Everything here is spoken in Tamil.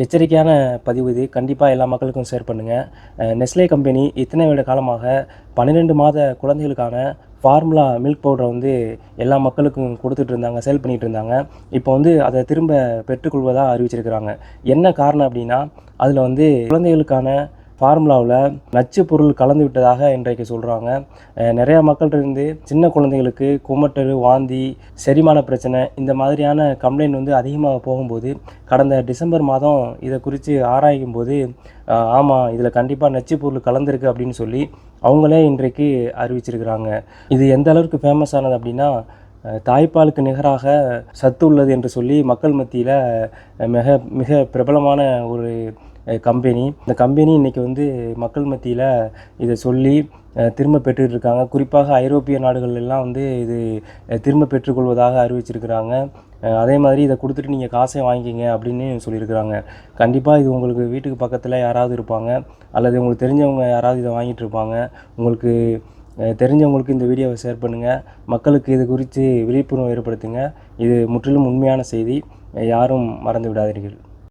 எச்சரிக்கையான பதிவு இது. கண்டிப்பாக எல்லா மக்களுக்கும் ஷேர் பண்ணுங்கள். நெஸ்லே கம்பெனி இத்தனை வருட காலமாக 12 மாத குழந்தைகளுக்கான ஃபார்முலா மில்க் பவுடரை வந்து எல்லா மக்களுக்கும் கொடுத்துட்டு இருந்தாங்க, சேல் பண்ணிகிட்டு இருந்தாங்க. இப்போ வந்து அதை திரும்ப பெற்றுக்கொள்வதாக அறிவிச்சிருக்கிறாங்க. என்ன காரணம் அப்படின்னா, அதில் வந்து குழந்தைகளுக்கான ஃபார்முலாவில் நச்சு பொருள் கலந்து விட்டதாக இன்றைக்கு சொல்கிறாங்க. நிறையா மக்கள்கிட்டருந்து சின்ன குழந்தைகளுக்கு குமட்டல், வாந்தி, செரிமான பிரச்சனை இந்த மாதிரியான கம்ப்ளைண்ட் வந்து அதிகமாக போகும்போது, கடந்த டிசம்பர் மாதம் இதை குறித்து ஆராயும் போது ஆமாம் இதில் கண்டிப்பாக நச்சு பொருள் கலந்துருக்கு அப்படின்னு சொல்லி அவங்களே இன்றைக்கு அறிவிச்சிருக்கிறாங்க. இது எந்த அளவுக்கு ஃபேமஸ் ஆனது அப்படின்னா, தாய்ப்பாலுக்கு நிகராக சத்து உள்ளது என்று சொல்லி மக்கள் மத்தியில் மிக மிக பிரபலமான ஒரு கம்பெனி. இந்த கம்பெனி இன்றைக்கி வந்து மக்கள் மத்தியில் இதை சொல்லி திரும்ப பெற்றுட்டு இருக்காங்க. குறிப்பாக ஐரோப்பிய நாடுகள் எல்லாம் வந்து இது திரும்ப பெற்றுக்கொள்வதாக அறிவிச்சிருக்கிறாங்க. அதே மாதிரி இதை கொடுத்துட்டு நீங்கள் காசை வாங்கிக்கிங்க அப்படின்னு சொல்லியிருக்கிறாங்க. கண்டிப்பாக இது உங்களுக்கு வீட்டுக்கு பக்கத்தில் யாராவது இருப்பாங்க, அல்லது உங்களுக்கு தெரிஞ்சவங்க யாராவது இதை வாங்கிட்டு இருப்பாங்க. உங்களுக்கு தெரிஞ்சவங்களுக்கு இந்த வீடியோவை ஷேர் பண்ணுங்கள். மக்களுக்கு இது குறித்து விழிப்புணர்வு ஏற்படுத்துங்க. இது முற்றிலும் உண்மையான செய்தி. யாரும் மறந்து விடாதீர்கள்.